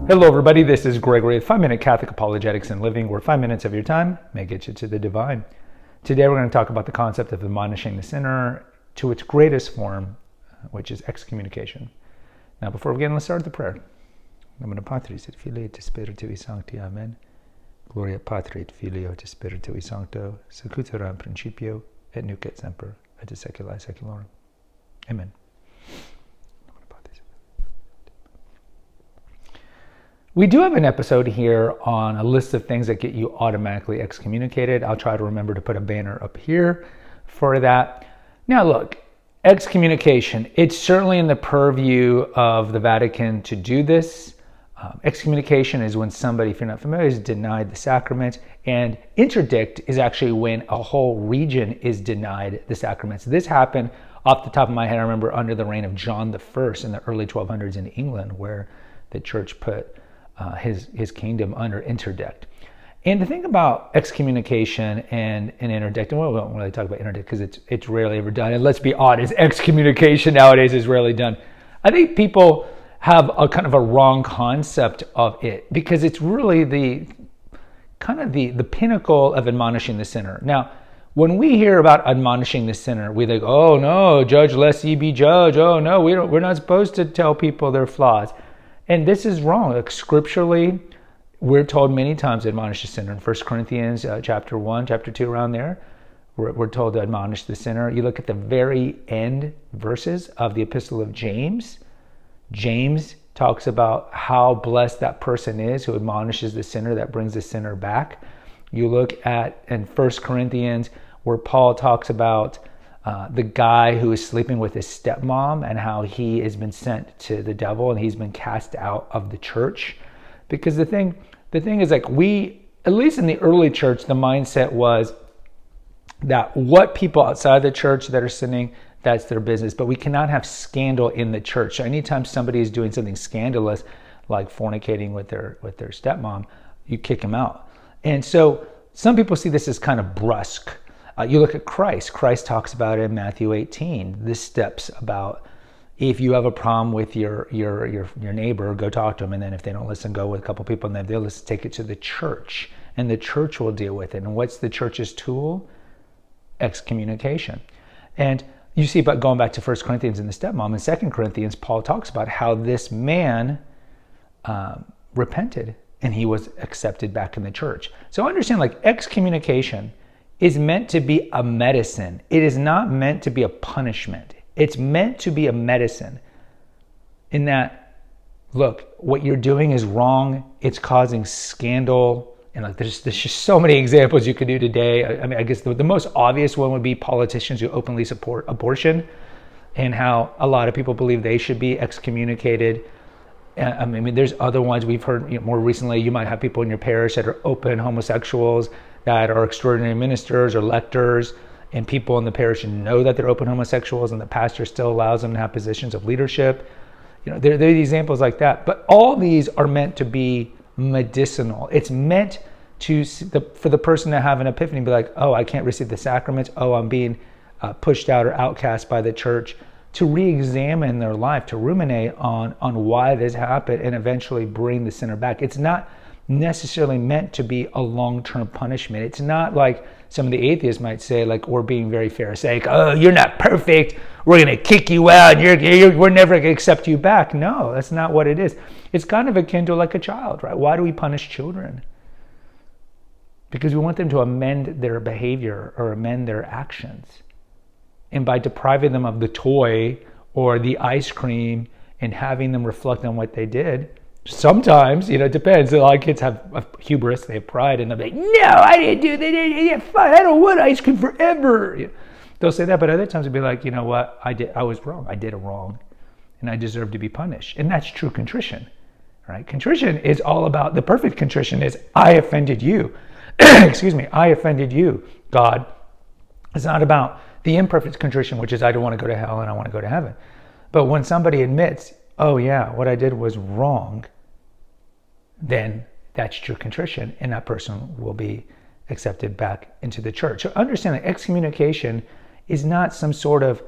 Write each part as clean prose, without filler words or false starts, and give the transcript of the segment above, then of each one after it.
Hello everybody, this is Gregory with 5-Minute Catholic Apologetics and Living, where 5 minutes of your time may get you to the divine. Today we're going to talk about the concept of admonishing the sinner to its greatest form, which is excommunication. Now before we begin, let's start with the prayer. Nomine Patris et Filii et Spiritui Sancti, Amen. Gloria Patri et Filio et Spiritui Sancto, secutor in principio et nunc et semper et in saecula saeculorum. Amen. We do have an episode here on a list of things that get you automatically excommunicated. I'll try to remember to put a banner up here for that. Now look, excommunication, it's certainly in the purview of the Vatican to do this. Excommunication is when somebody, if you're not familiar, is denied the sacrament, and interdict is actually when a whole region is denied the sacraments. This happened, off the top of my head, I remember under the reign of John I in the early 1200s in England, where the church put his kingdom under interdict. And the thing about excommunication and interdict, and we won't really talk about interdict because it's rarely ever done, and let's be honest, excommunication nowadays is rarely done. I think people have a kind of a wrong concept of it because it's really the pinnacle of admonishing the sinner. Now, when we hear about admonishing the sinner, we think, oh no, judge lest ye be judged. Oh no, we're not supposed to tell people their flaws. And this is wrong. Like, scripturally, we're told many times to admonish the sinner. In 1 Corinthians chapter 1, chapter 2, around there, we're told to admonish the sinner. You look at the very end verses of the Epistle of James. James talks about how blessed that person is who admonishes the sinner, that brings the sinner back. You look at in 1 Corinthians where Paul talks about the guy who is sleeping with his stepmom and how he has been sent to the devil and he's been cast out of the church. Because the thing is, like, we, at least in the early church, the mindset was that what people outside the church that are sinning, that's their business. But we cannot have scandal in the church. So anytime somebody is doing something scandalous, like fornicating with their stepmom, you kick them out. And so some people see this as kind of brusque. You look at Christ. Christ talks about it in Matthew 18. This steps about if you have a problem with your neighbor, go talk to them, and then if they don't listen, go with a couple people, and then they'll listen, take it to the church, and the church will deal with it. And what's the church's tool? Excommunication. And you see, but going back to 1 Corinthians and the stepmom, in 2 Corinthians, Paul talks about how this man repented and he was accepted back in the church. So understand, like, excommunication is meant to be a medicine. It is not meant to be a punishment. It's meant to be a medicine in that, look, what you're doing is wrong. It's causing scandal. And like, there's just so many examples you could do today. I mean, I guess the most obvious one would be politicians who openly support abortion and how a lot of people believe they should be excommunicated. I mean, there's other ones we've heard, more recently. You might have people in your parish that are open homosexuals, that are extraordinary ministers or lectors, and people in the parish know that they're open homosexuals, and the pastor still allows them to have positions of leadership. There are examples like that. But all these are meant to be medicinal. It's meant for the person to have an epiphany and be like, oh, I can't receive the sacraments. Oh, I'm being pushed out or outcast by the church. To re-examine their life, to ruminate on why this happened, and eventually bring the sinner back. It's not necessarily meant to be a long-term punishment. It's not like some of the atheists might say, like, we're being very pharisaic. Oh, you're not perfect. We're going to kick you out. We're never going to accept you back. No, that's not what it is. It's kind of akin to like a child, right? Why do we punish children? Because we want them to amend their behavior or amend their actions. And by depriving them of the toy or the ice cream and having them reflect on what they did, sometimes, it depends. A lot of kids have hubris, they have pride, and they'll be like, no, I didn't do that. Yeah, fine. I don't want ice cream forever. They'll say that, but other times they'll be like, you know what? I was wrong. I did it wrong, and I deserve to be punished. And that's true contrition, right? Contrition is all about, the perfect contrition is, I offended you. Excuse me, I offended you, God. It's not about the imperfect contrition, which is I don't want to go to hell and I want to go to heaven. But when somebody admits, oh yeah, what I did was wrong, then that's true contrition, and that person will be accepted back into the church. So understand that excommunication is not some sort of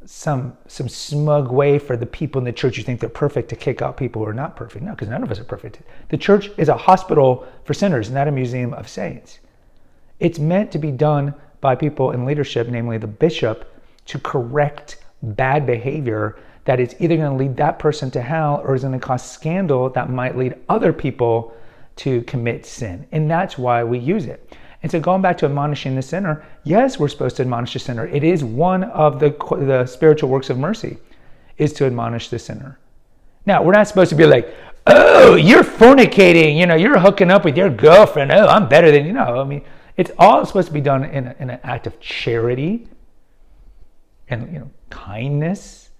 some smug way for the people in the church who think they're perfect to kick out people who are not perfect. No, because none of us are perfect. The church is a hospital for sinners, not a museum of saints. It's meant to be done by people in leadership, namely the bishop, to correct bad behavior that is either going to lead that person to hell or is going to cause scandal that might lead other people to commit sin. And that's why we use it. And so going back to admonishing the sinner, yes, we're supposed to admonish the sinner. It is one of the spiritual works of mercy, is to admonish the sinner. Now, we're not supposed to be like, oh, you're fornicating, you're hooking up with your girlfriend. Oh, I'm better than you. I mean, it's all supposed to be done in an act of charity and kindness.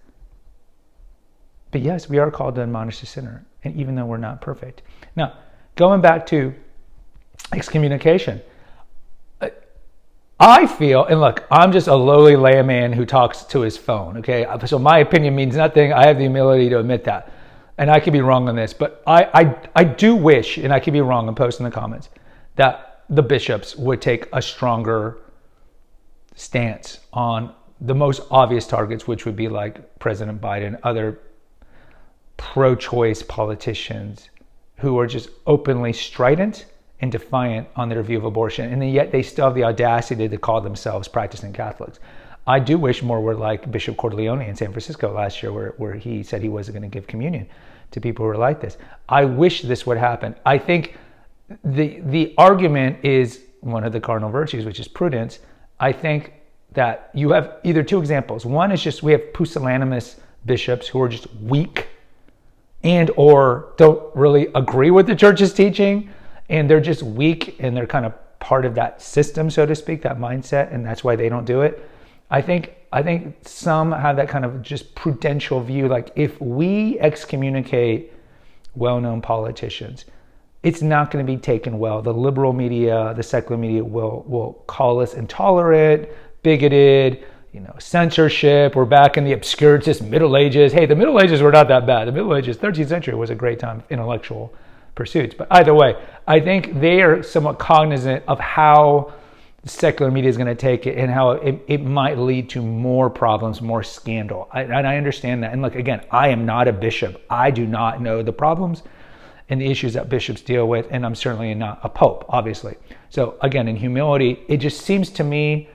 But yes, we are called to admonish the sinner, and even though we're not perfect. Now, going back to excommunication, I feel, and look, I'm just a lowly layman who talks to his phone, okay? So my opinion means nothing. I have the humility to admit that. And I could be wrong on this, but I do wish, and I could be wrong, and post in the comments, that the bishops would take a stronger stance on the most obvious targets, which would be like President Biden, other pro-choice politicians who are just openly strident and defiant on their view of abortion, and yet they still have the audacity to call themselves practicing Catholics. I do wish more were like Bishop Cordileone in San Francisco last year, where he said he wasn't going to give communion to people who are like this. I wish this would happen. I think the argument is one of the cardinal virtues, which is prudence. I think that you have either two examples. One is just we have pusillanimous bishops who are just weak and or don't really agree with the church's teaching, and they're just weak and they're kind of part of that system, so to speak, that mindset, and that's why they don't do it. I think some have that kind of just prudential view, like if we excommunicate well-known politicians, it's not going to be taken well. The liberal media, the secular media will call us intolerant, bigoted, censorship. We're back in the obscurantist Middle Ages. Hey, the Middle Ages were not that bad. The Middle Ages, 13th century was a great time of intellectual pursuits. But either way, I think they are somewhat cognizant of how the secular media is going to take it and how it might lead to more problems, more scandal. And I understand that. And look, again, I am not a bishop. I do not know the problems and the issues that bishops deal with, and I'm certainly not a pope, obviously. So again, in humility, it just seems to me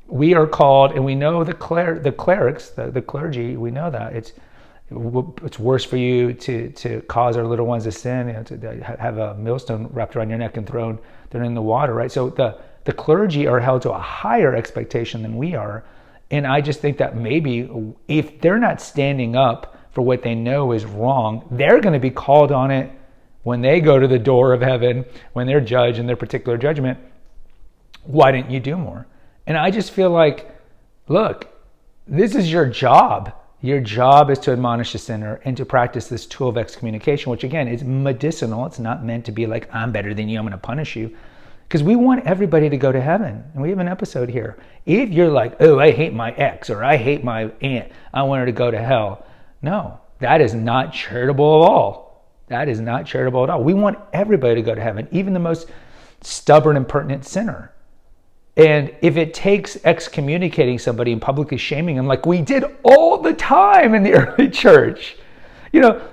we are called, and we know the clerics, the clergy, we know that it's worse for you to cause our little ones to sin, to have a millstone wrapped around your neck and thrown in the water, right? So the clergy are held to a higher expectation than we are. And I just think that maybe if they're not standing up for what they know is wrong, they're going to be called on it when they go to the door of heaven, when they're judged in their particular judgment. Why didn't you do more? And I just feel like, look, this is your job. Your job is to admonish the sinner and to practice this tool of excommunication, which again is medicinal. It's not meant to be like, I'm better than you, I'm going to punish you. Because we want everybody to go to heaven. And we have an episode here. If you're like, oh, I hate my ex, or I hate my aunt, I want her to go to hell. No, that is not charitable at all. That is not charitable at all. We want everybody to go to heaven, even the most stubborn and impertinent sinner. And if it takes excommunicating somebody and publicly shaming them, like we did all the time in the early church,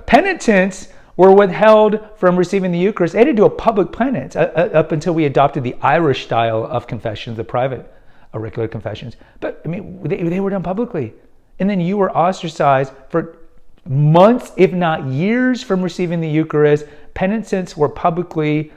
penitents were withheld from receiving the Eucharist. They had to do a public penance up until we adopted the Irish style of confessions, the private auricular confessions. But I mean, they were done publicly. And then you were ostracized for months, if not years, from receiving the Eucharist. Penitents were publicly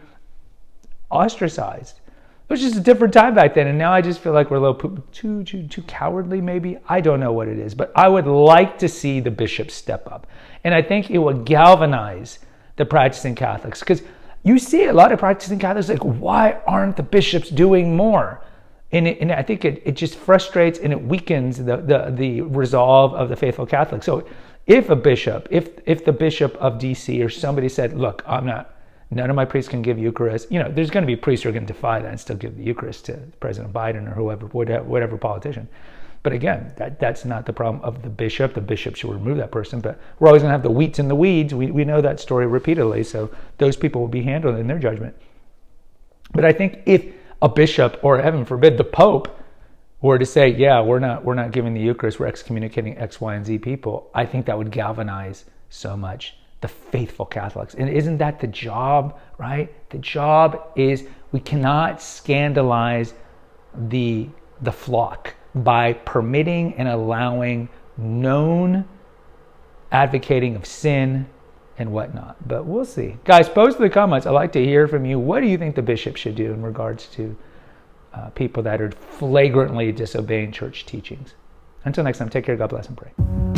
ostracized. It was just a different time back then, and now I just feel like we're a little too cowardly, maybe. I don't know what it is, but I would like to see the bishops step up. And I think it would galvanize the practicing Catholics, because you see a lot of practicing Catholics like, why aren't the bishops doing more? And I think it just frustrates and it weakens the resolve of the faithful Catholics. So if a bishop, if the bishop of DC or somebody said, look, none of my priests can give Eucharist. There's going to be priests who are going to defy that and still give the Eucharist to President Biden or whoever, whatever politician. But again, that's not the problem of the bishop. The bishop should remove that person. But we're always going to have the wheats and the weeds. We know that story repeatedly. So those people will be handled in their judgment. But I think if a bishop, or heaven forbid, the Pope, Or to say, yeah, we're not giving the Eucharist, we're excommunicating X, Y, and Z people, I think that would galvanize so much the faithful Catholics. And isn't that the job, right? The job is, we cannot scandalize the flock by permitting and allowing known advocating of sin and whatnot. But we'll see. Guys, post in the comments. I'd like to hear from you. What do you think the bishop should do in regards to people that are flagrantly disobeying church teachings? Until next time, take care, God bless, and pray.